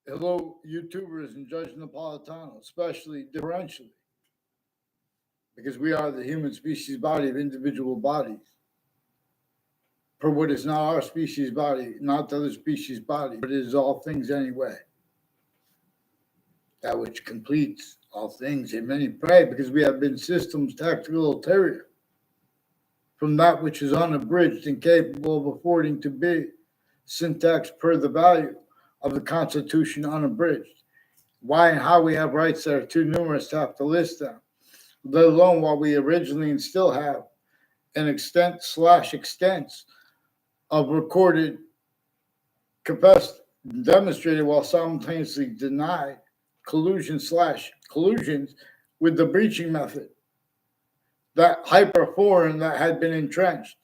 Hello, YouTubers and Judge Napolitano, especially differentially, because we are the human species body of individual bodies. For what is not our species body, not the other species body, but it is all things anyway. That which completes all things in many pray, because we have been systems tactical ulterior from that which is unabridged and capable of affording to be syntax per the value of the Constitution unabridged. Why and how we have rights that are too numerous to have to list them, let alone what we originally and still have an extents of recorded capacity demonstrated while simultaneously denied collusions with the breaching method, that hyper-foreign that had been entrenched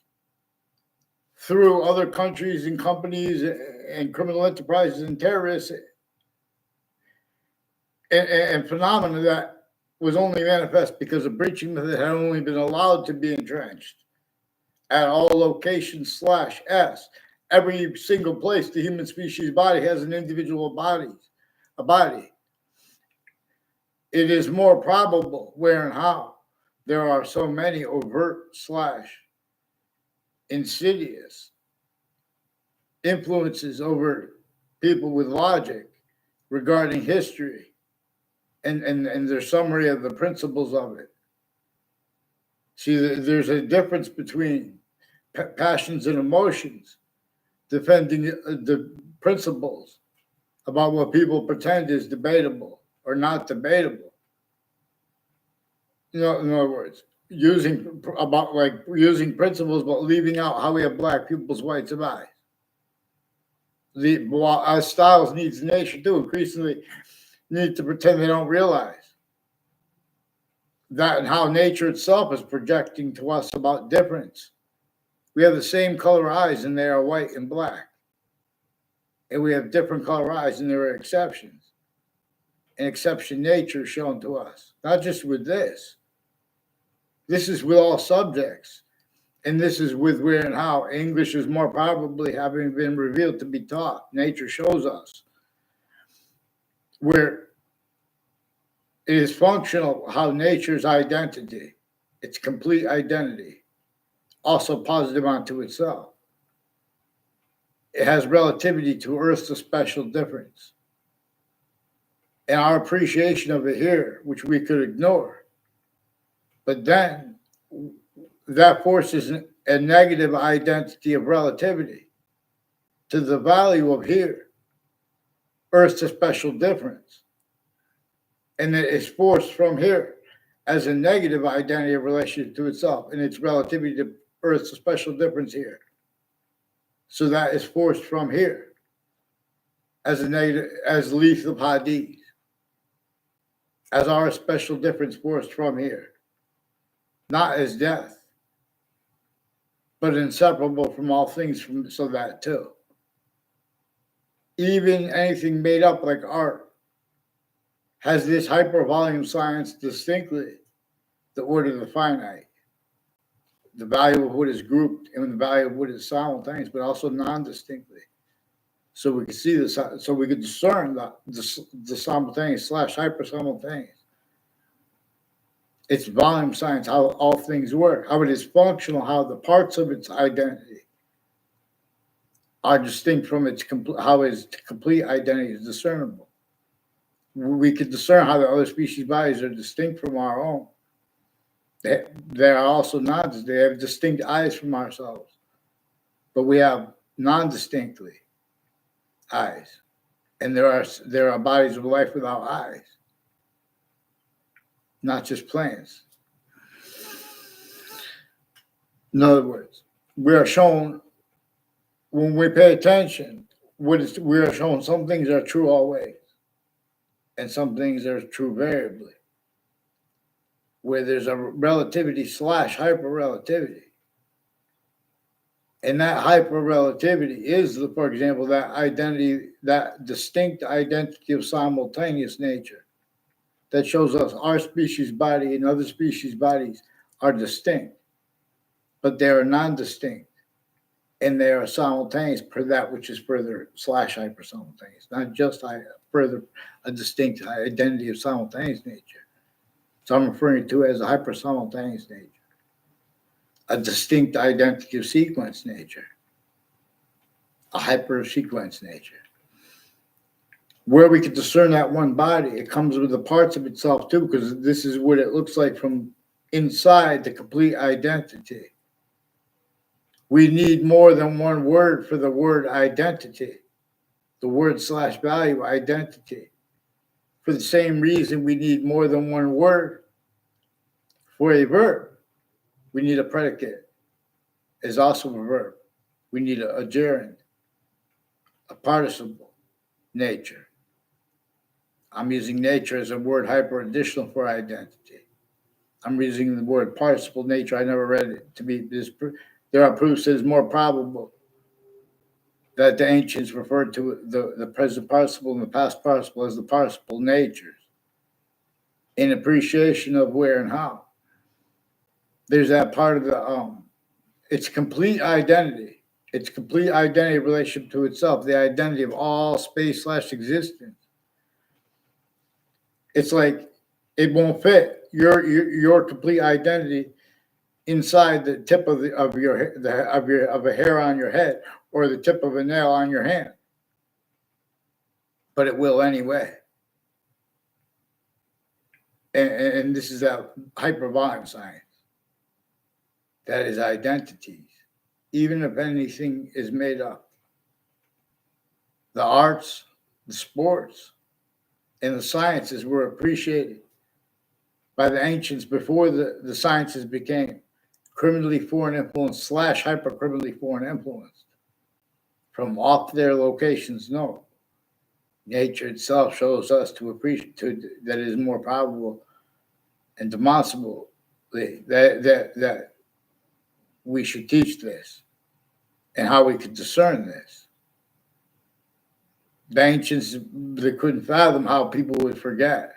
through other countries and companies and criminal enterprises and terrorists and phenomena that was only manifest because the breaching method had only been allowed to be entrenched at all locations /s. Every single place the human species body has an individual a body. It is more probable where and how there are so many overt / insidious influences over people with logic regarding history and their summary of the principles of it. See, there's a difference between passions and emotions, defending the principles about what people pretend is debatable or not debatable. In other words, using principles, but leaving out how we have black people's whites of eyes. Our styles needs nation too increasingly need to pretend they don't realize that and how nature itself is projecting to us about difference. We have the same color eyes and they are white and black. And we have different color eyes and there are exceptions. And exception nature shown to us, not just with this. This is with all subjects. And this is with where and how. English is more probably having been revealed to be taught. Nature shows us where it is functional how nature's identity, its complete identity, also positive onto itself. It has relativity to Earth's a special difference. And our appreciation of it here, which we could ignore. But then that forces a negative identity of relativity to the value of here, Earth's a special difference. And it is forced from here as a negative identity of relation to itself and its relativity to Earth's a special difference here. So that is forced from here as a negative, as lethal hadith, as our special difference forced from here, not as death, but inseparable from all things from so that too. Even anything made up like art has this hyper-volume science distinctly the order of the finite, the value of what is grouped and the value of what is simultaneous, but also non-distinctly. So we can see this, so we can discern the simultaneous / hyper-simultaneous. It's volume science, how all things work, how it is functional, how the parts of its identity are distinct from how its complete identity is discernible. We can discern how the other species bodies are distinct from our own. They are also non-distinct. They have distinct eyes from ourselves, but we have non-distinctly eyes, and there are bodies of life without eyes, not just plants. In other words, we are shown when we pay attention. We are shown some things are true always, and some things are true variably, where there's a relativity / hyper-relativity. And that hyper-relativity is, for example, that identity, that distinct identity of simultaneous nature that shows us our species body and other species bodies are distinct, but they are non-distinct. and they are simultaneous per that which is further slash hyper simultaneous, not just further a distinct identity of simultaneous nature. So I'm referring to it as a hyper simultaneous nature, a distinct identity of sequence nature, a hyper sequence nature. Where we can discern that one body, it comes with the parts of itself too, because this is what it looks like from inside the complete identity. We need more than one word for the word identity, the word slash value identity. For the same reason, we need more than one word for a verb. We need a predicate is also a verb. We need a gerund, a participle, nature. I'm using nature as a word hyper additional for identity. I'm using the word participle nature. I never read it to be this. There are proofs that it's more probable that the ancients referred to the present participle and the past participle as the participle natures in appreciation of where and how. There's that part of the its complete identity. Its complete identity in relation to itself, the identity of all space slash existence. It's like it won't fit your complete identity inside the tip of a hair on your head or the tip of a nail on your hand, but it will anyway. And this is that hyper-foreign science. That is identities, even if anything is made up. The arts, the sports, and the sciences were appreciated by the ancients before the sciences became criminally foreign influenced slash hyper-criminally foreign influenced from off their locations. No. Nature itself shows us to appreciate that it is more probable and demonstrable that we should teach this and how we could discern this. The ancients, they couldn't fathom how people would forget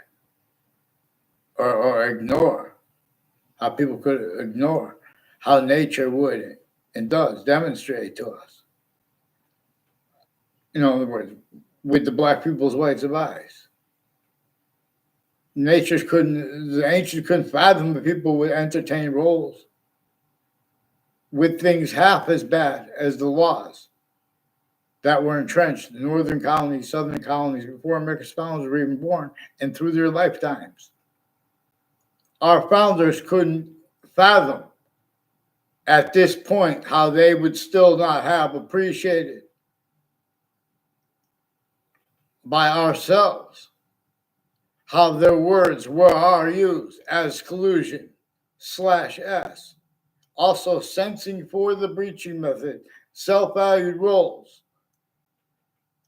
or ignore, how people could ignore how nature would and does demonstrate to us. In other words, with the black people's whites of eyes. The ancients couldn't fathom that people would entertain roles with things half as bad as the laws that were entrenched in the northern colonies, southern colonies, before America's founders were even born, and through their lifetimes. Our founders couldn't fathom at this point how they would still not have appreciated by ourselves how their words are used as collusion /S. Also sensing for the breaching method, self-valued roles,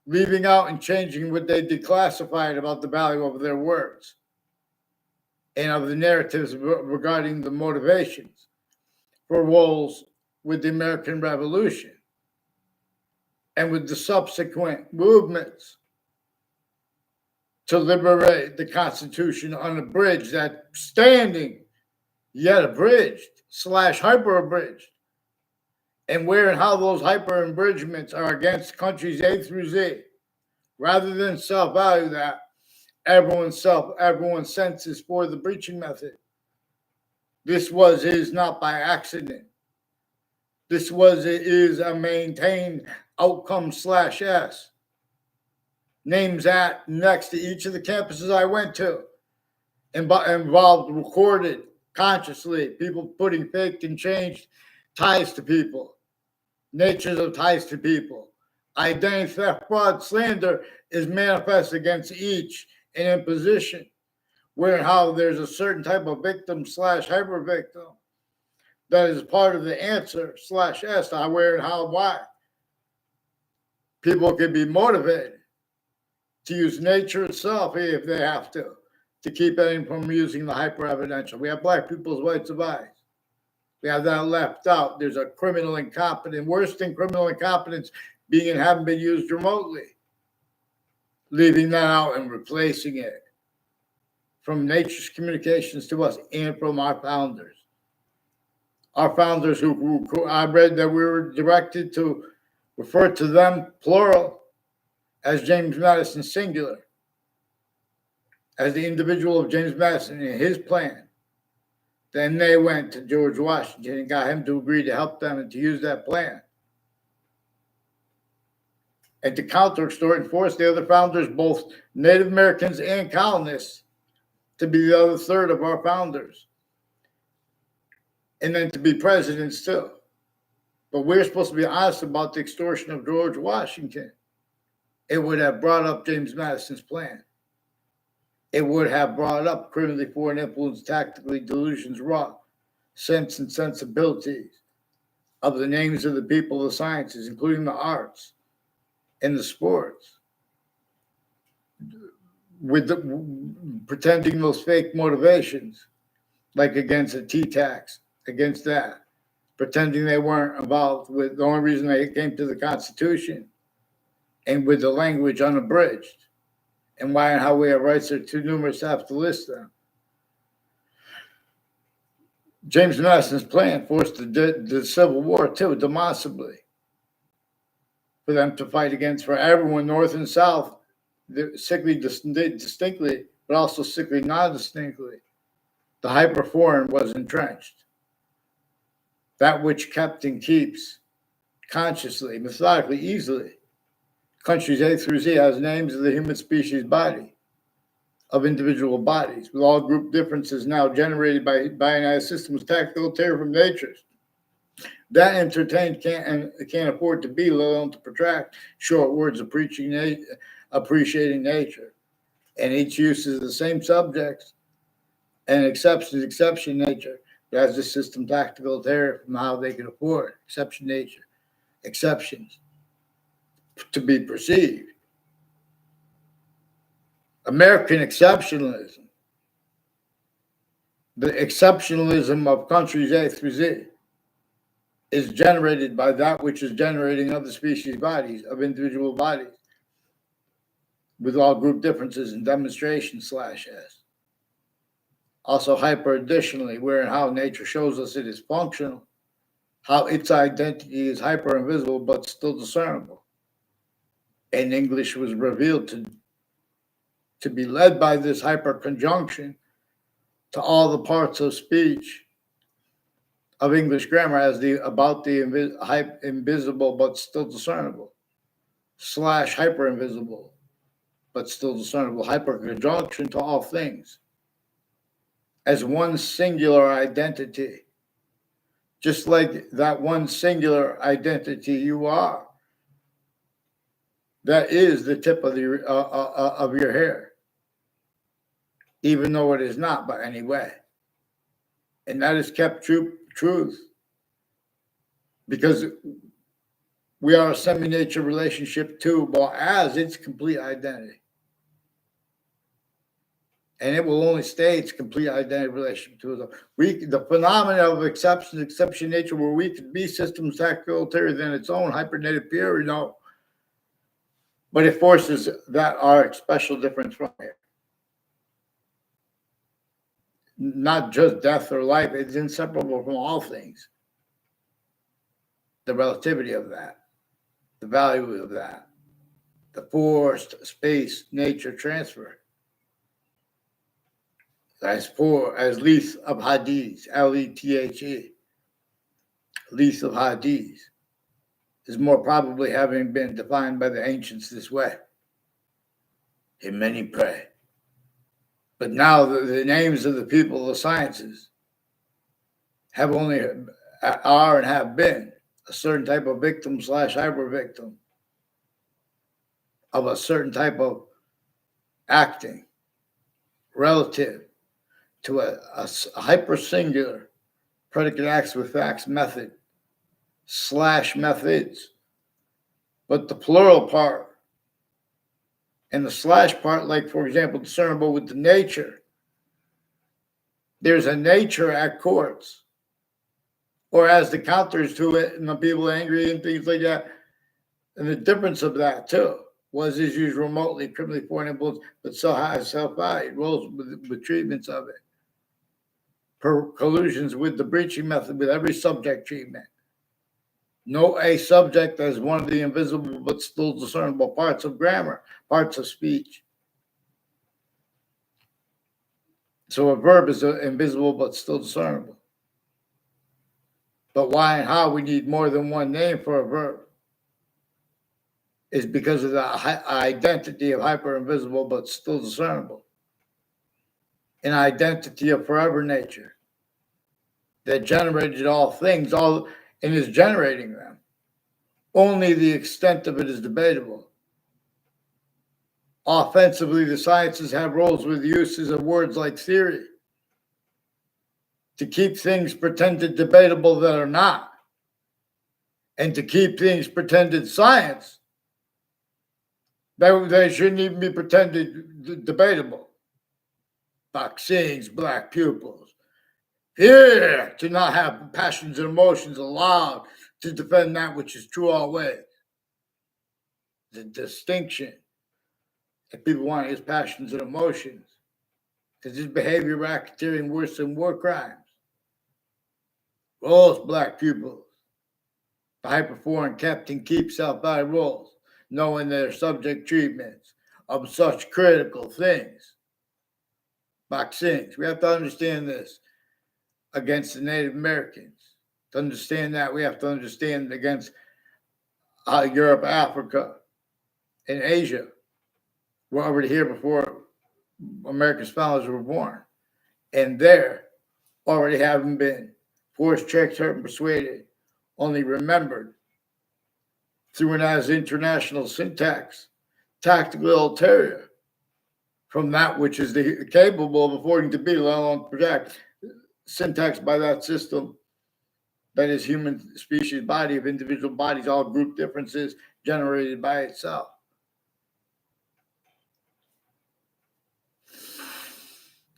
leaving out and changing what they declassified about the value of their words and of the narratives regarding the motivations for roles with the American Revolution and with the subsequent movements to liberate the Constitution unabridged, that standing yet abridged / hyper-abridged, and where and how those hyper-abridgments are against countries A through Z, rather than self-value that everyone senses for the breaching method. This is not by accident. This is a maintained outcome /S. Names at next to each of the campuses I went to involved recorded consciously, people putting faked and changed ties to people, natures of ties to people. Identity theft, fraud, slander is manifest against each and imposition, where and how there's a certain type of victim / hyper victim that is part of the answer /S to where and how why people can be motivated to use nature itself if they have to keep anyone from using the hyper-evidential. We have black people's whites of eyes. We have that left out. There's a criminal incompetence, worse than criminal incompetence being and having been used remotely. Leaving that out and replacing it from nature's communications to us and from our founders. Our founders, who I read that we were directed to refer to them plural as James Madison singular, as the individual of James Madison in his plan. Then they went to George Washington and got him to agree to help them and to use that plan. And to counter, extort, and force the other founders, both Native Americans and colonists, to be the other third of our founders. And then to be presidents too. But we're supposed to be honest about the extortion of George Washington. It would have brought up James Madison's plan. It would have brought up criminally foreign influence, tactically delusions, raw sense and sensibilities of the names of the people of the sciences, including the arts and the sports, with pretending those fake motivations, like against a T-tax, against that, pretending they weren't involved with the only reason they came to the Constitution, and with the language unabridged, and why and how we have rights are too numerous to have to list them. James Madison's plan forced the Civil War too, demonstrably, for them to fight against, for everyone, North and South, sickly distinctly, but also sickly non-distinctly. The hyper-foreign was entrenched. That which kept and keeps consciously, methodically, easily. Countries A through Z has names of the human species body, of individual bodies, with all group differences now generated by a system of tactical terror from natures. That entertained can't afford to be, let alone to protract short words appreciating nature. And each uses the same subjects and exception nature. But as the system tactical terror from how they can afford exception nature, exceptions to be perceived. American exceptionalism, the exceptionalism of countries A through Z, is generated by that which is generating other species bodies, of individual bodies, with all group differences and demonstration /s. Also hyper additionally, where and how nature shows us it is functional, how its identity is hyper invisible but still discernible. And English was revealed to be led by this hyper conjunction to all the parts of speech of English grammar as about the invisible but still discernible, / hyper invisible but still discernible, hyper conjunction to all things as one singular identity, just like that one singular identity you are. That is the tip of your hair, even though it is not by any way. And that is kept truth, because we are a semi-nature relationship too, but as its complete identity. And it will only stay its complete identity relationship to the phenomena of exception nature, where we could be systems tactical than its own hypernative peer, no. But it forces that our special difference from it. Not just death or life, it's inseparable from all things. The relativity of that, the value of that, the forced space nature transfer. As Leith of Hadith, Lethe, Leith of Hadith, is more probably having been defined by the ancients this way. In many pray. But now the names of the people of the sciences are and have been a certain type of victim / hyper victim of a certain type of acting relative to a hyper singular predicate acts with facts method / methods. But the plural part and the / part, like, for example, discernible with the nature. There's a nature at courts, or as the counters to it, and the people angry and things like that. And the difference of that, too, was is used remotely, criminally foreign influence, but still has self-value, rolls with treatments of it. collusions with the breaching method with every subject treatment. Know a subject as one of the invisible but still discernible parts of grammar, parts of speech. So a verb is invisible but still discernible. But why and how we need more than one name for a verb is because of the identity of hyper-invisible but still discernible. An identity of forever nature that generated all things, and is generating them. Only the extent of it is debatable. Offensively, the sciences have roles with uses of words like theory to keep things pretended debatable that are not, and to keep things pretended science that they shouldn't even be pretended debatable. Vaccines, black pupils. Here, to not have passions and emotions allowed to defend that which is true always. The distinction that people want is passions and emotions, because this behavior racketeering worse than war crimes. Roles, black pupils. The hyper-foreign captain keeps out by roles, knowing their subject treatments of such critical things. Vaccines. We have to understand this against the Native Americans. To understand that, we have to understand against Europe, Africa, and Asia. Were already here before America's founders were born. And there, already having been forced, tricked, hurt, and persuaded, only remembered through an as international syntax, tactical ulterior, from that which is capable of affording to be, let alone project, syntax by that system that is human species body of individual bodies, all group differences generated by itself.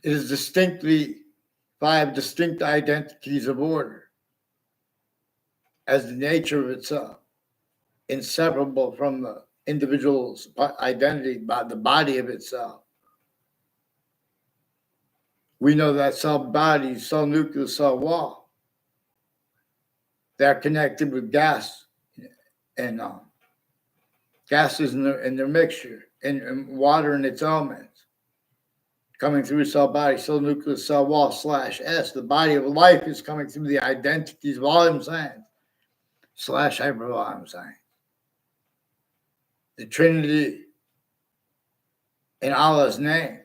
It is distinctly 5 distinct identities of order as the nature of itself, inseparable from the individual's identity by the body of itself. We know that cell body, cell nucleus, cell wall, they're connected with gas and gases in their mixture, and water in its elements, coming through cell body, cell nucleus, cell wall /S. The body of life is coming through the identities, volume science / hypervolume science. The Trinity in Allah's name,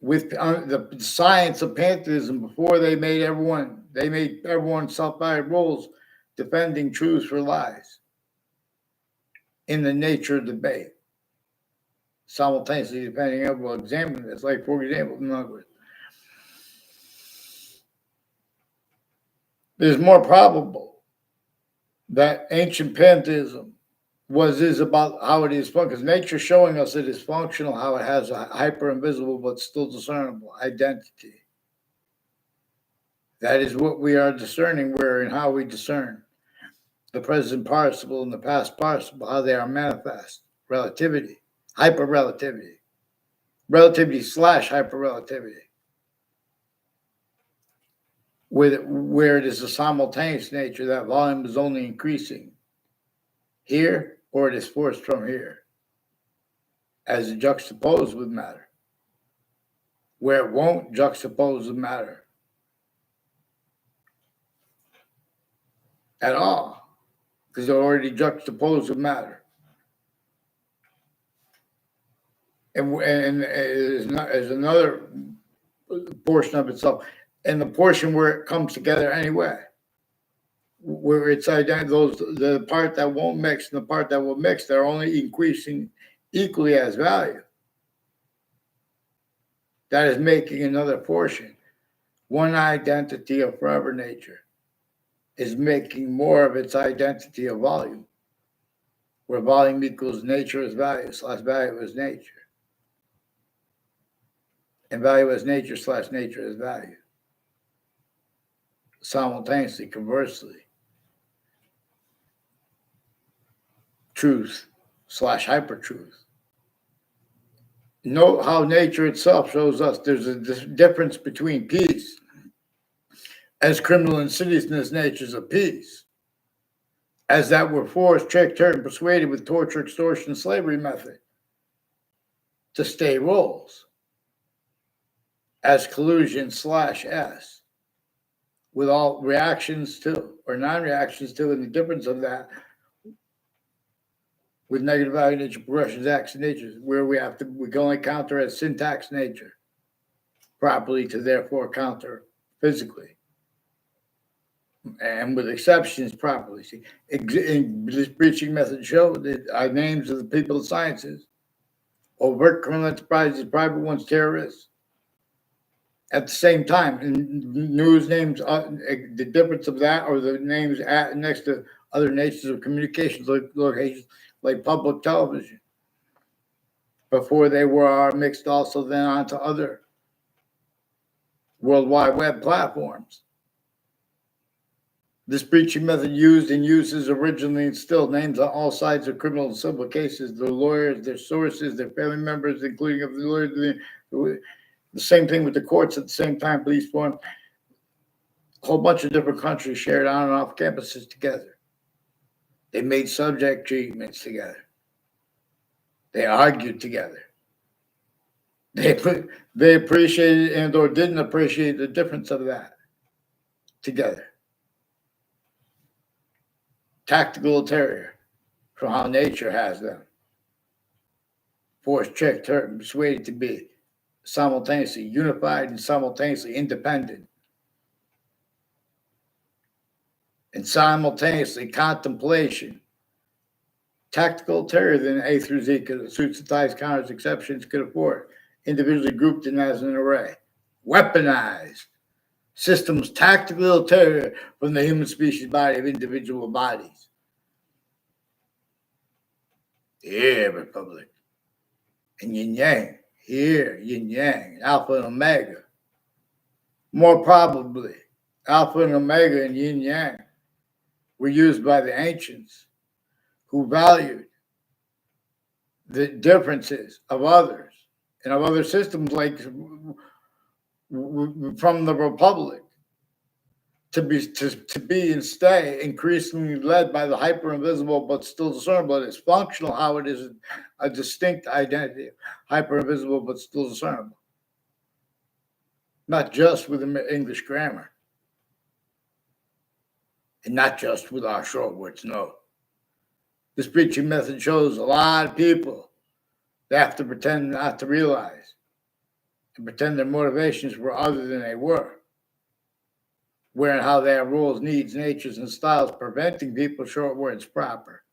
with the science of pantheism before they made everyone self-guided rules, defending truths for lies in the nature of debate, simultaneously defending everyone. Examine this, like for example, in other words, it is more probable that ancient pantheism is about how it is functional, because nature showing us it is functional, how it has a hyper-invisible but still discernible identity. That is what we are discerning, where and how we discern the present participle and the past participle, how they are manifest. Relativity, hyper-relativity, relativity / hyper-relativity, where it is a simultaneous nature, that volume is only increasing here, or it is forced from here, as it juxtaposed with matter, where it won't juxtapose with matter at all, because it already juxtaposed with matter. And is another portion of itself, and the portion where it comes together anyway, where it's the part that won't mix and the part that will mix, they're only increasing equally as value. That is making another portion. One identity of forever nature is making more of its identity of volume, where volume equals nature as value / value as nature, and value as nature / nature as value. Simultaneously, conversely, truth / hyper-truth Note how nature itself shows us there's a difference between peace, as criminal insidiousness natures of peace, as that we're forced, tricked, hurt, and persuaded with torture, extortion, slavery method to stay roles, as collusion /S, with all reactions to or non-reactions to, and the difference of that with negative value nature, progressions, acts, and natures, where we can only counter as syntax nature properly to therefore counter physically, and with exceptions properly. See, this breaching method showed that our names of the people of sciences, overt criminal enterprises, private ones, terrorists. At the same time, news names, the difference of that, or the names next to other natures of communications, locations like public television, before they were mixed also then onto other World Wide Web platforms. This breaching method used and uses originally and still names on all sides of criminal and civil cases, their lawyers, their sources, their family members, including of the lawyers. The same thing with the courts at the same time, police form. A whole bunch of different countries shared on and off campuses together. They made subject treatments together. They argued together. They appreciated and or didn't appreciate the difference of that together. Tactical terror from how nature has them. Forced, tricked, hurt, and persuaded to be simultaneously unified and simultaneously independent. And simultaneously contemplation. Tactical terror than A through Z could suits and ties, counters, exceptions could afford. Individually grouped in as an array. Weaponized. Systems tactical terror from the human species body of individual bodies. Here, Republic. And yin yang. Here, yin yang. Alpha and Omega. More probably, Alpha and Omega and yin yang were used by the ancients who valued the differences of others and of other systems, like from the Republic, to be and stay increasingly led by the hyper-invisible but still discernible. It is functional how it is a distinct identity, hyper-invisible but still discernible. Not just with the English grammar. And not just with our short words, no. This preaching method shows a lot of people they have to pretend not to realize and pretend their motivations were other than they were. Where and how they have rules, needs, natures, and styles preventing people short words proper.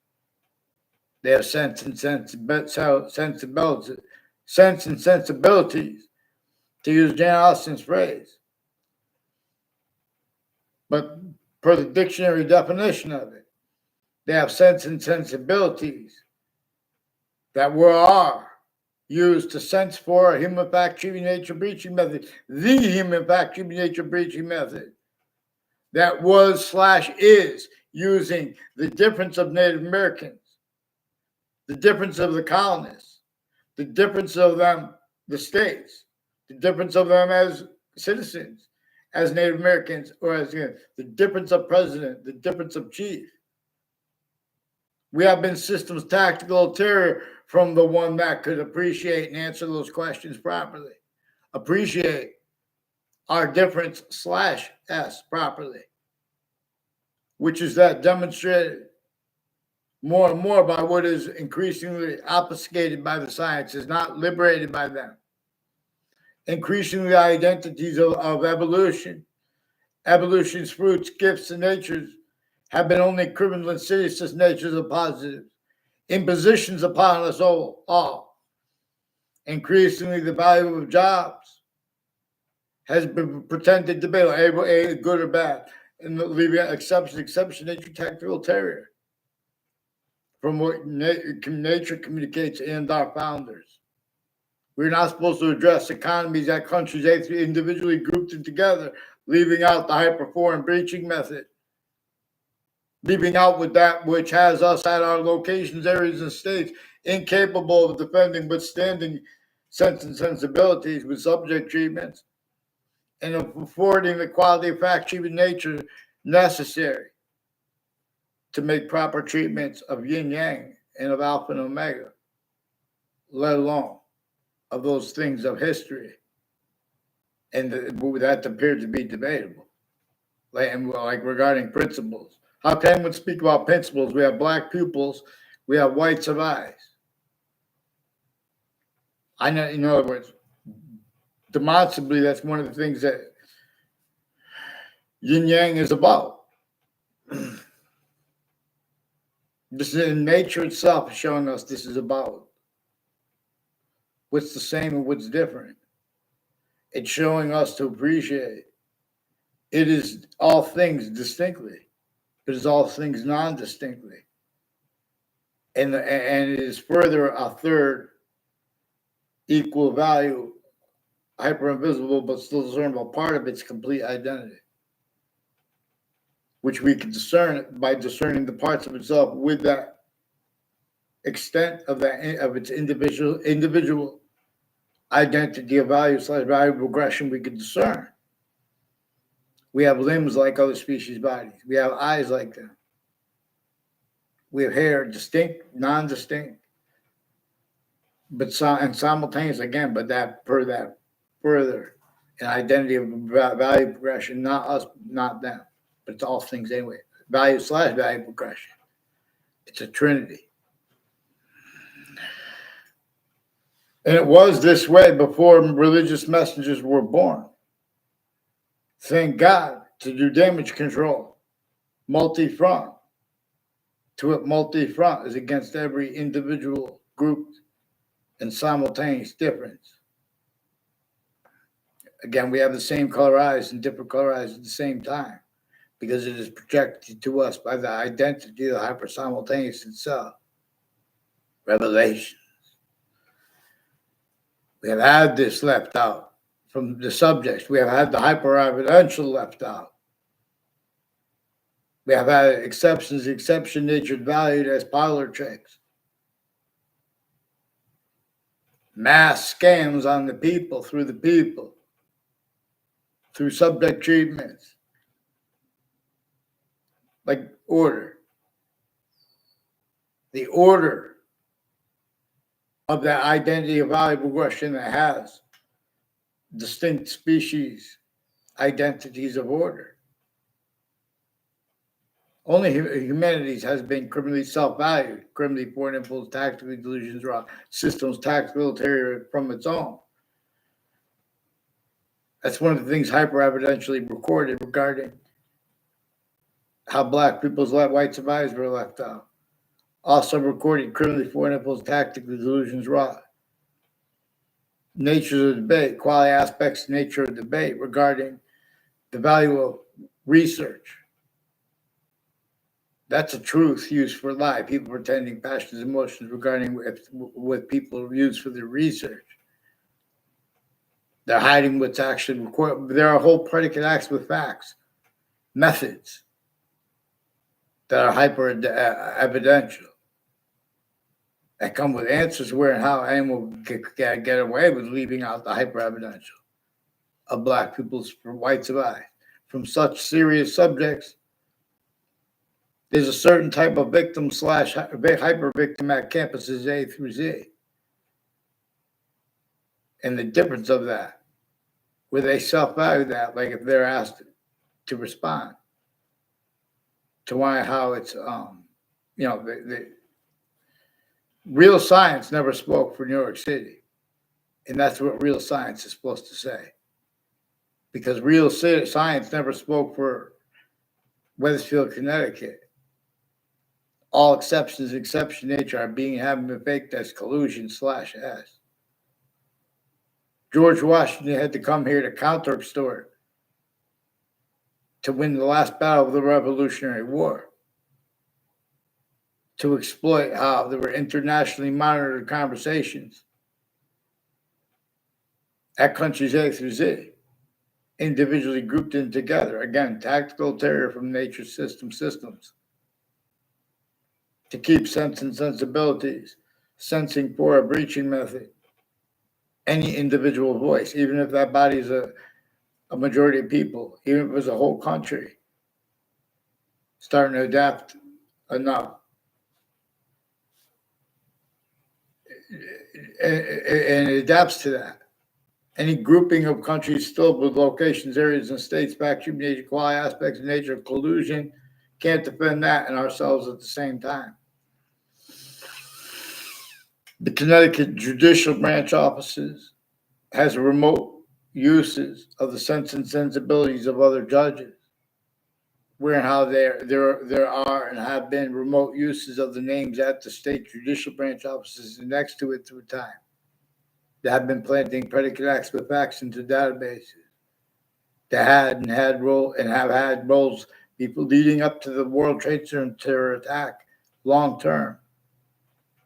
They have sense and sensibilities, to use Jane Austen's phrase. But per the dictionary definition of it, they have sense and sensibilities that are used to sense for a human fact, human nature breaching method, the human fact, human nature breaching method that was/is using the difference of Native Americans, the difference of the colonists, the difference of them, the states, the difference of them as citizens, as Native Americans, or as the difference of president, the difference of chief. We have been systems tactical terror from the one that could appreciate and answer those questions properly. Appreciate our difference/S properly, which is that demonstrated more and more by what is increasingly obfuscated by the sciences, not liberated by them. Increasingly identities of evolution, evolution's fruits, gifts, and natures have been only criminal insidious as natures of positives, impositions upon us all. Increasingly, the value of jobs has been pretended to be good or bad, and leaving exception, nature tactical terror from what nature communicates and our founders. We're not supposed to address economies that countries individually grouped them together, leaving out the hyper-foreign breaching method. Leaving out with that which has us at our locations, areas, and states incapable of defending, withstanding sense and sensibilities with subject treatments, and affording the quality of fact treatment nature necessary to make proper treatments of yin yang and of alpha and omega, let alone of those things of history. And that appeared to be debatable. Like regarding principles. How can anyone speak about principles? We have black pupils, we have whites of eyes. I know, in other words, demonstrably, that's one of the things that yin yang is about. This is in nature itself is showing us this is about what's the same and what's different. It's showing us to appreciate it is all things distinctly, but it's all things non-distinctly. And it is further a third equal value, hyper-invisible, but still discernible part of its complete identity, which we can discern by discerning the parts of itself with that extent of its individual identity of value/value progression we can discern. We have limbs like other species' bodies. We have eyes like them. We have hair, distinct, non-distinct, but simultaneous again. But that further an identity of value progression, not us, not them, but it's all things anyway. Value/value progression. It's a trinity. And it was this way before religious messengers were born. Thank God, to do damage control, multi-front. To it, multi-front is against every individual group and simultaneous difference. Again, we have the same color eyes and different color eyes at the same time because it is projected to us by the identity of the hyper-simultaneous itself. Revelation. We have had this left out from the subjects. We have had the hyper-evidential left out. We have had exceptions, exception natured valued as parlor tricks. Mass scams on the people, through subject treatments. Like order. The order of that identity of value progression that has distinct species identities of order. Only humanities has been criminally self-valued, criminally foreign influence, tactically delusions, raw systems, tactical military from its own. That's one of the things hyper-evidentially recorded regarding how black people's white survivors were left out. Also recorded criminally foreign influence, tactical delusions, raw nature of the debate, quality aspects, nature of debate regarding the value of research. That's a truth used for lie. People pretending passions, emotions regarding what people use for their research. They're hiding what's actually recorded. There are whole predicate acts with facts, methods that are hyper-evidential, that come with answers where and how anyone can get away with leaving out the hyper-evidential of black people's white survive. From such serious subjects, there's a certain type of victim / hyper victim at campuses A through Z. And the difference of that, where they self-value that, like if they're asked to respond to why, how it's, the real science never spoke for New York City. And that's what real science is supposed to say. Because real science never spoke for Wethersfield, Connecticut. All exceptions, exception nature are having been faked as collusion/S. George Washington had to come here to counter-extort to win the last battle of the Revolutionary War, to exploit how there were internationally monitored conversations at countries A through Z, individually grouped in together. Again, tactical terror from nature's systems. To keep sense and sensibilities, sensing for a breaching method, any individual voice, even if that body is a majority of people, even if it was a whole country, starting to adapt enough. And it adapts to that. Any grouping of countries still with locations, areas, and states back to nature, quality aspects of nature, collusion, can't defend that and ourselves at the same time. The Connecticut Judicial Branch offices has remote uses of the sense and sensibilities of other judges, where and how there are and have been remote uses of the names at the state judicial branch offices and next to it through time. That have been planting predicate acts with facts into databases. That had roles, people leading up to the World Trade Center attack, long term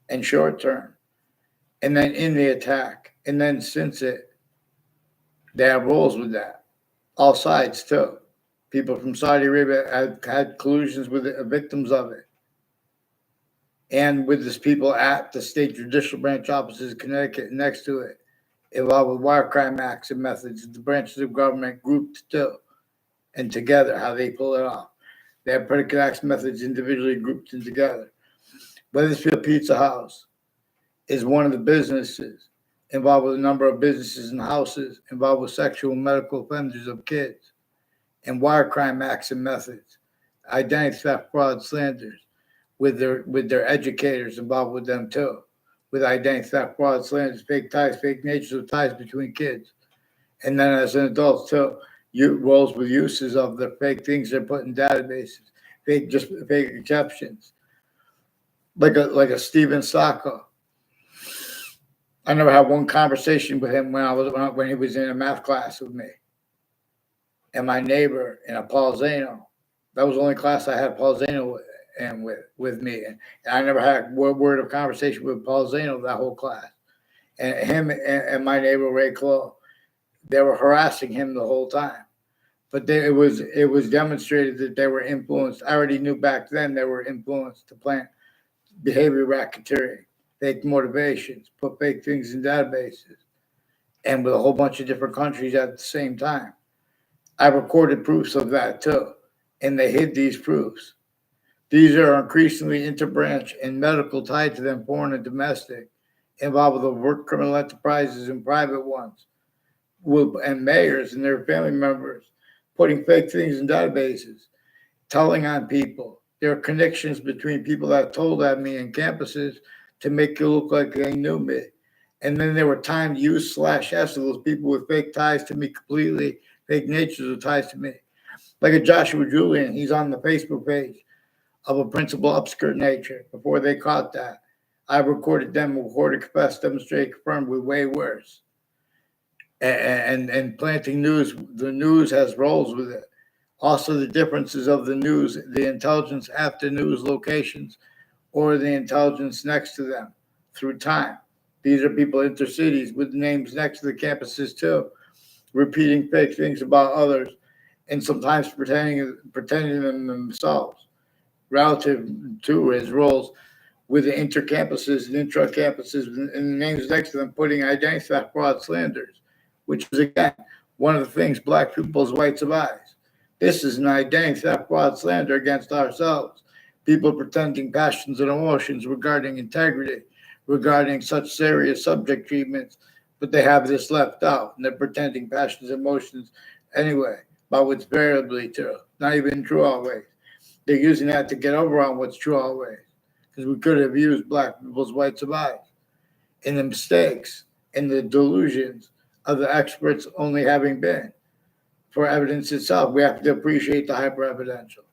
and short term, and then in the attack, and then since it, they have roles with that. All sides too. People from Saudi Arabia have had collusions with the victims of it, and with these people at the state judicial branch offices in Connecticut next to it, involved with wire crime acts and methods. The branches of government grouped too, and together, how they pull it off. They have predicate acts methods individually grouped and together. Weathersfield Pizza House is one of the businesses involved with a number of businesses and houses involved with sexual and medical offenders of kids, and wire crime acts and methods, identity theft, fraud, slanders, with their educators involved with them too, with identity theft, fraud, slanders, fake ties, fake natures of ties between kids, and then as an adult too, roles with uses of the fake things they're put in databases, fake exceptions, like a Steven Sacco. I never had one conversation with him when he was in a math class with me. And my neighbor in a Paul Zano, that was the only class I had Paul Zano with me. And I never had a word of conversation with Paul Zano that whole class. And him and my neighbor Ray Clough, they were harassing him the whole time. But it was demonstrated that they were influenced. I already knew back then they were influenced to plant behavior racketeering, fake motivations, put fake things in databases, and with a whole bunch of different countries at the same time. I recorded proofs of that too, and they hid these proofs. These are increasingly interbranch and medical tied to them, foreign and domestic, involved with overt criminal enterprises and private ones, and mayors and their family members putting fake things in databases, telling on people. There are connections between people that told on me in campuses to make it look like they knew me. And then there were timed use /s of those people with fake ties to me completely, fake natures of ties to me. Like a Joshua Julian, he's on the Facebook page of a principal upskirt nature. Before they caught that, I recorded them, confessed, demonstrated, confirmed with way worse. And planting news, the news has roles with it. Also, the differences of the news, the intelligence after news locations, or the intelligence next to them through time. These are people intercities with names next to the campuses too, repeating fake things about others, and sometimes pretending them themselves, relative to his roles with the intercampuses and intra-campuses and the names next to them, putting identity theft, fraud, slanders, which is, again, one of the things black people as whites of eyes. This is an identity theft, fraud, slander against ourselves. People pretending passions and emotions regarding integrity, regarding such serious subject treatments, but they have this left out, and they're pretending passions and emotions anyway, about what's variably true, not even true always. They're using that to get over on what's true always, because we could have used black people's whites of eyes, and the mistakes and the delusions of the experts only having been for evidence itself. We have to appreciate the hyper-evidential.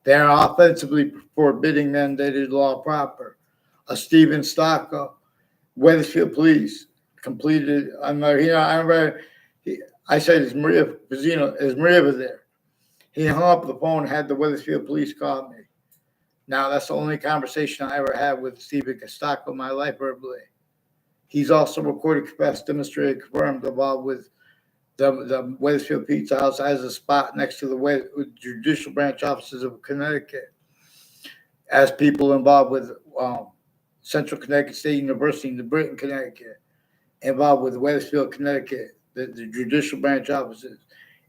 They are offensively forbidding mandated law proper. A Stephen Stocko, Weathersfield Police completed. I said, is Maria was there? He hung up the phone, had the Weathersfield Police call me. Now, that's the only conversation I ever had with Stephen Stocko in my life verbally. He's also recorded, confessed, demonstrated, confirmed, involved with the Weathersfield Pizza House has a spot next to the judicial branch offices of Connecticut as people involved with Central Connecticut State University in the Britain, Connecticut, involved with Wethersfield, Connecticut, the judicial branch offices,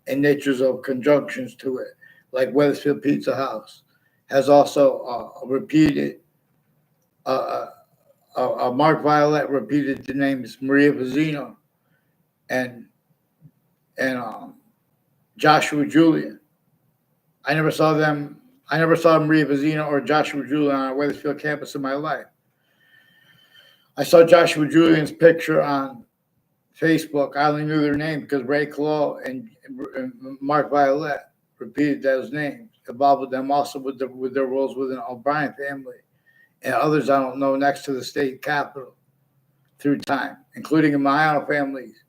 and natures of conjunctions to it, like Wethersfield Pizza House, has also repeated. Mark Violet repeated the names Maria Pizzino and Joshua Julian. I never saw them. I never saw Maria Pizzino or Joshua Julian on a Wethersfield campus in my life. I saw Joshua Julian's picture on Facebook. I only knew their name because Ray Clough and Mark Violet repeated those names, involved with them also with their roles within the O'Brien family and others I don't know next to the state capitol through time, including in my own families,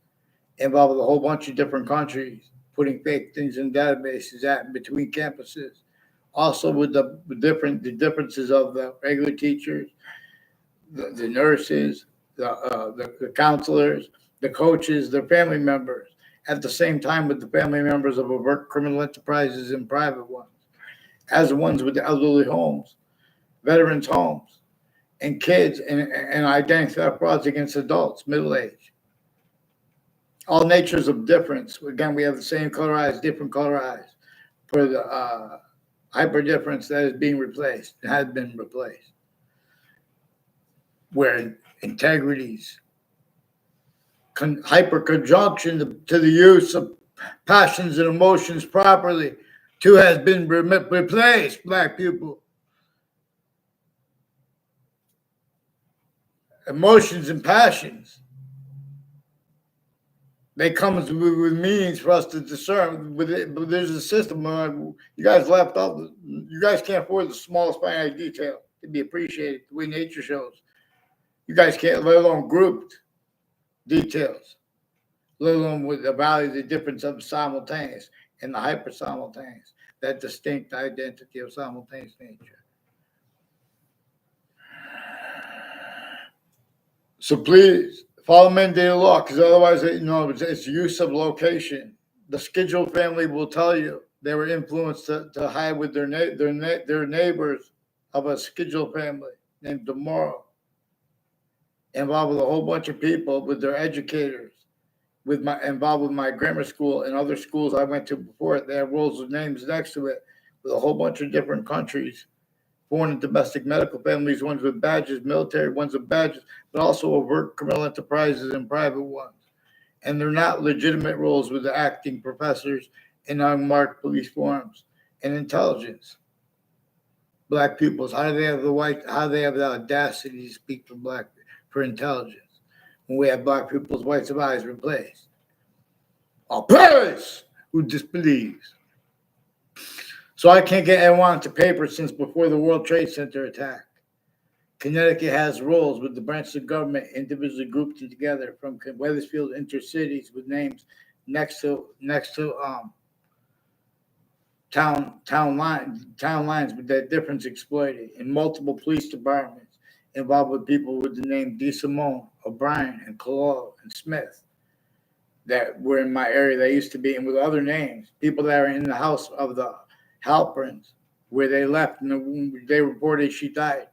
involved with a whole bunch of different countries, putting fake things in databases at between campuses. Also with the differences of the regular teachers, the nurses, the counselors, the coaches, their family members, at the same time with the family members of overt criminal enterprises and private ones, as the ones with the elderly homes, veterans' homes, and kids, and identity theft frauds against adults, middle age. All natures of difference. Again, we have the same color eyes, different color eyes for the hyper difference that is being replaced, has been replaced. Where integrities, hyper conjunction to the use of passions and emotions properly, too, has been replaced, Black people. Emotions and passions, they come with meanings for us to discern. But there's a system. You guys left off. You guys can't afford the smallest finite detail to be appreciated the way nature shows. You guys can't, let alone grouped details, let alone with the value, the difference of simultaneous and the hyper simultaneous, that distinct identity of simultaneous nature. So please follow mandated law, because otherwise, it's use of location. The Schedule family will tell you they were influenced to hide with their neighbors of a Schedule family named DeMoro, involved with a whole bunch of people, with their educators, involved with my grammar school and other schools I went to before it. They have rolls with names next to it, with a whole bunch of different countries. Foreign and domestic medical families, ones with badges, military ones with badges, but also overt criminal enterprises and private ones. And they're not legitimate roles with the acting professors in unmarked police forms and intelligence. Black pupils, how do they have the audacity to speak for intelligence when we have Black pupils' whites of eyes replaced? All praise who disbelieves. So I can't get anyone to paper since before the World Trade Center attack. Connecticut has rules with the branches of government individually grouped together from Wethersfield intercities with names next to town lines with that difference exploited in multiple police departments involved with people with the name DeSimone, O'Brien, and Clough and Smith that were in my area. They used to be, and with other names, people that are in the house of the Halperins, where they left and they reported she died.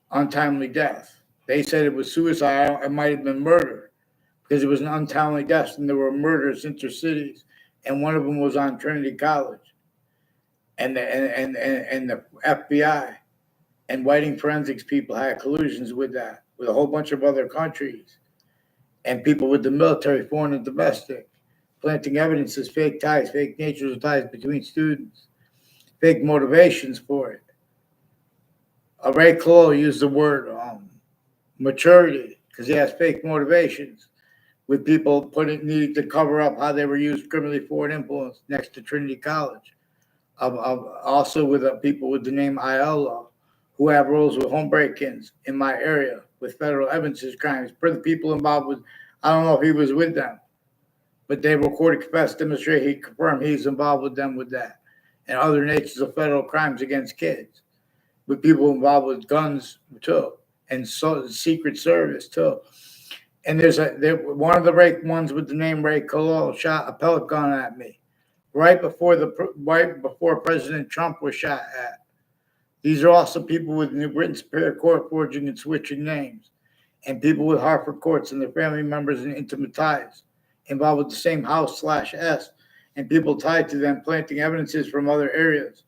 Untimely death. They said it was suicide. It might have been murder because it was an untimely death, and there were murders intercities, and one of them was on Trinity College, and the FBI and whiting forensics people had collusions with that, with a whole bunch of other countries, and people with the military, foreign and domestic, planting evidences, fake ties, fake natures of ties between students, fake motivations for it. Ray Clough used the word maturity because he has fake motivations with people needing to cover up how they were used criminally for influence next to Trinity College. Also with people with the name Aiello who have roles with home break-ins in my area with federal evidences crimes. For the people involved with, I don't know if he was with them, but they recorded, confessed, demonstrate, he confirmed he's involved with them with that. And other natures of federal crimes against kids, with people involved with guns too, and Secret Service too. And one of the Ray ones with the name Ray Cologne shot a pellet gun at me right before President Trump was shot at. These are also people with New Britain Superior Court forging and switching names and people with Hartford courts and their family members and intimate ties involved with the same house/S, and people tied to them planting evidences from other areas.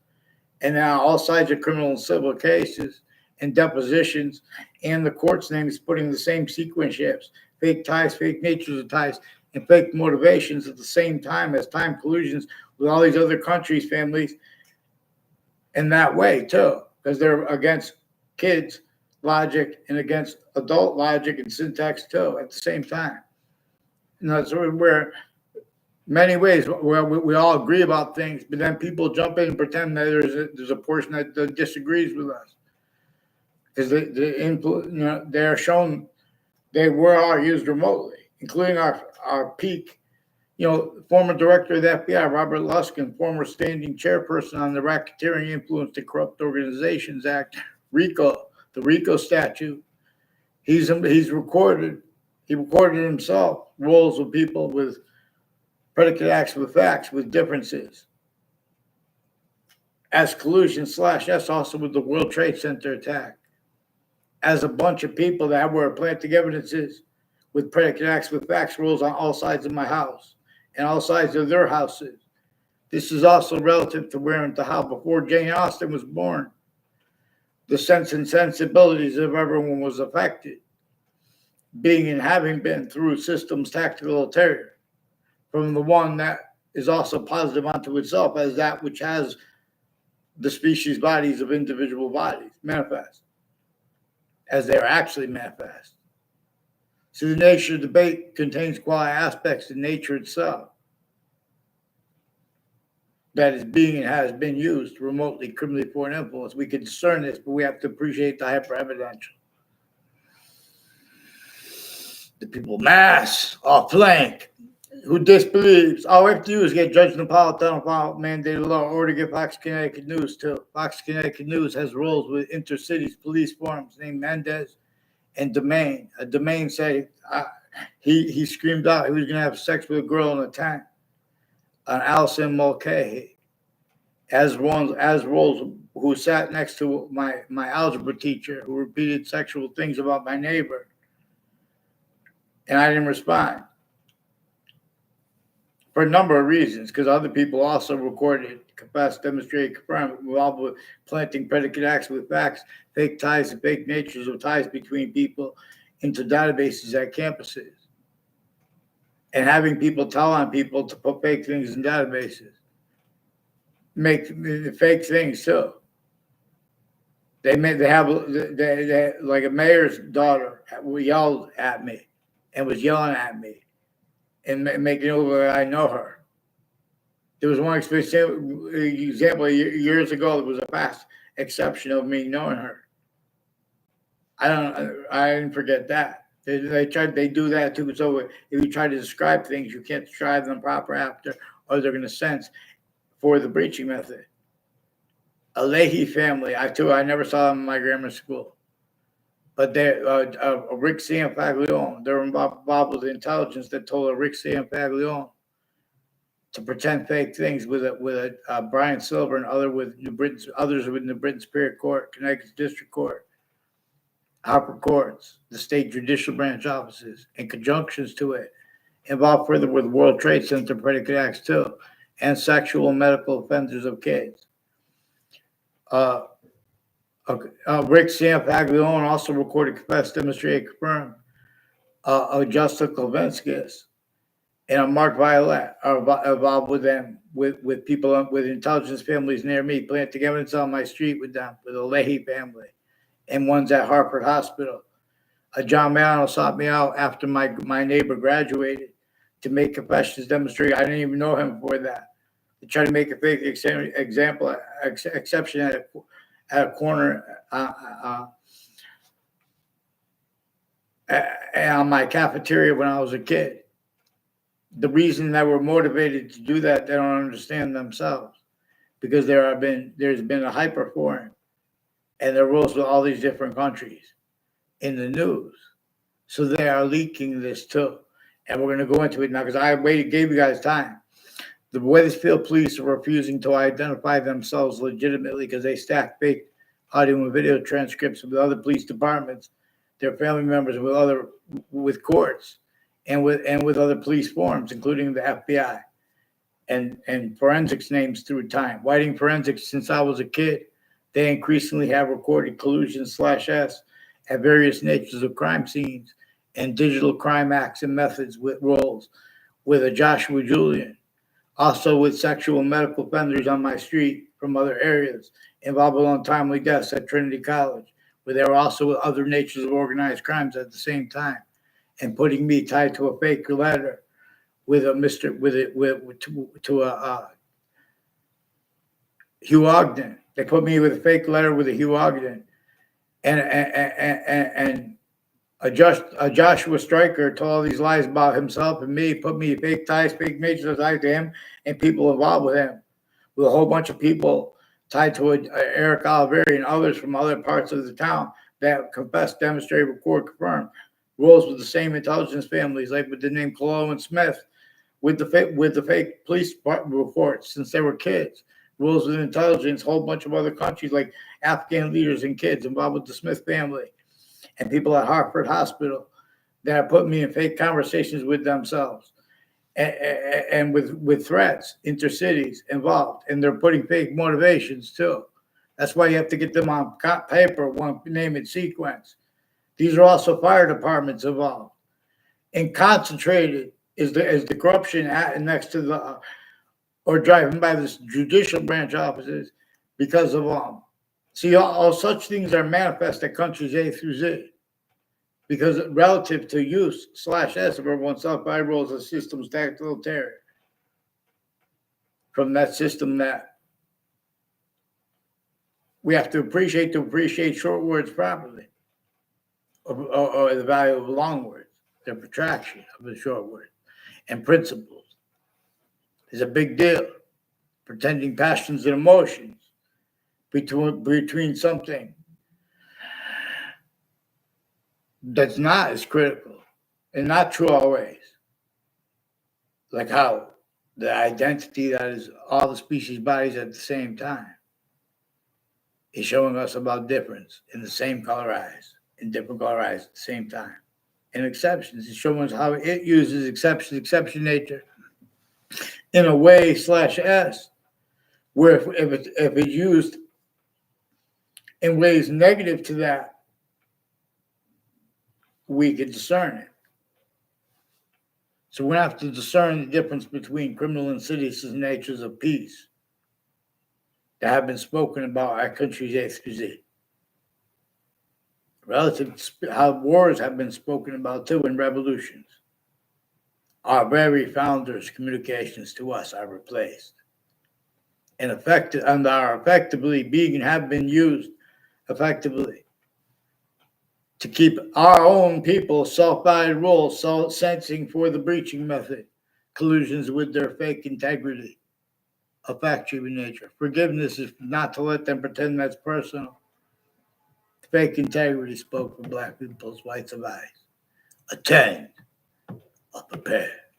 And now all sides of criminal and civil cases and depositions, and the court's name is putting the same sequence shifts, fake ties, fake natures of ties, and fake motivations at the same time as time collusions with all these other countries' families in that way too, because they're against kids' logic and against adult logic and syntax too at the same time. And that's where many ways where we all agree about things, but then people jump in and pretend that there's a portion that disagrees with us because they're shown they were all used remotely, including our peak. Former director of the FBI, Robert Luskin, former standing chairperson on the Racketeering Influence to Corrupt Organizations Act, RICO, the RICO statute. He recorded himself roles with people with predicate acts with facts with differences as collusion/S, also with the World Trade Center attack, as a bunch of people that were planting evidences with predicate acts with facts rules on all sides of my house and all sides of their houses. This is also relative to where and to how before Jane Austen was born, the sense and sensibilities of everyone was affected, being and having been through systems tactical terror, from the one that is also positive unto itself as that which has the species bodies of individual bodies manifest, as they are actually manifest. So the nature of debate contains quality aspects of nature itself that is being and has been used remotely, criminally foreign influence. We can discern this, but we have to appreciate the hyper-evidential. The people mass off flank who disbelieves. All we have to do is get Judge Napolitano mandated law or to get Fox Connecticut News too. Fox Connecticut News has roles with intercities police forms named Mendez and Domain. A Domain said he screamed out he was going to have sex with a girl in a tent on Allison Mulcahy, as roles who sat next to my algebra teacher who repeated sexual things about my neighbor, and I didn't respond for a number of reasons, because other people also recorded, confessed, demonstrated, confirmed, involved with planting predicate acts with facts, fake ties, and fake natures of ties between people into databases at campuses, and having people tell on people to put fake things in databases, make fake things too. They like a mayor's daughter yelled at me and was yelling at me and making it over I know her. There was one example years ago. There was a fast exception of me knowing her. I didn't forget that. They do that too. So if you try to describe things, you can't describe them proper after, or they're going to sense for the breaching method. A Leahy family. I never saw them in my grammar school, but they're Rick Sanfaglione. They're involved with the intelligence that told Rick Sanfaglione to pretend fake things with Brian Silver and others with New Britain Superior Court, Connecticut District Court, Harper Courts, the state judicial branch offices, and conjunctions to it, involved further with World Trade Center predicate acts too, and sexual and medical offenders of kids. Rick Sanfaglione also recorded, confessed, demonstrated, confirmed Justa Klavenskis and Mark Violet are involved with them, with people with intelligence families near me, planting evidence on my street with them, with the Leahy family, and one's at Hartford Hospital. John Mano sought me out after my neighbor graduated to make confessions demonstrate. I didn't even know him before that. They tried to make a fake exception at a corner on my cafeteria when I was a kid. The reason that we're motivated to do that, they don't understand themselves, because there's been a hyper-foreign, and there are rules with all these different countries in the news. So they are leaking this too. And we're going to go into it now because gave you guys time. The Wethersfield police are refusing to identify themselves legitimately because they stack fake audio and video transcripts with other police departments their family members with courts and with other police forms, including the FBI and forensics names through time. Whiting Forensics, since I was a kid, they increasingly have recorded collusion/S at various natures of crime scenes and digital crime acts and methods with roles with a Joshua Julian, also with sexual and medical offenders on my street from other areas involved with untimely deaths at Trinity College, where they were also with other natures of organized crimes at the same time, and putting me tied to a fake letter with a Hugh Ogden. They put me with a fake letter with a Hugh Ogden, and a Joshua Stryker told all these lies about himself and me, put me fake ties, fake major ties to him and people involved with him, with a whole bunch of people tied to Eric Oliveri and others from other parts of the town that confessed, demonstrated, record, confirmed roles with the same intelligence families, like with the name Colo and Smith, with the fake police reports since they were kids. Rules with intelligence, a whole bunch of other countries like Afghan leaders and kids involved with the Smith family and people at Hartford Hospital that put me in fake conversations with themselves and with threats, intercities involved. And they're putting fake motivations too. That's why you have to get them on paper, one name and sequence. These are also fire departments involved. And concentrated is the corruption next to the or driving by the judicial branch offices because of see, all such things are manifest at countries A through Z because relative to use/S of everyone's self-by roles as systems tactical terror from that system that we have to appreciate short words properly or the value of long words, the protraction of the short word and principles is a big deal. Pretending passions and emotions between something that's not as critical and not true always. Like how the identity that is all the species bodies at the same time is showing us about difference in the same color eyes, in different color eyes at the same time. And exceptions is showing us how it uses exception nature in a way/S where if it's used in ways negative to that, we can discern it. So we have to discern the difference between criminal and insidious natures of peace that have been spoken about our country's A through Z. Relative to how wars have been spoken about too in revolutions. Our very founders' communications to us are replaced. And are effectively being have been used effectively to keep our own people self-guided rules, sensing for the breaching method, collusions with their fake integrity, a fact-driven nature. Forgiveness is not to let them pretend that's personal. Fake integrity spoke for Black people's whites of eyes. Attend or prepare.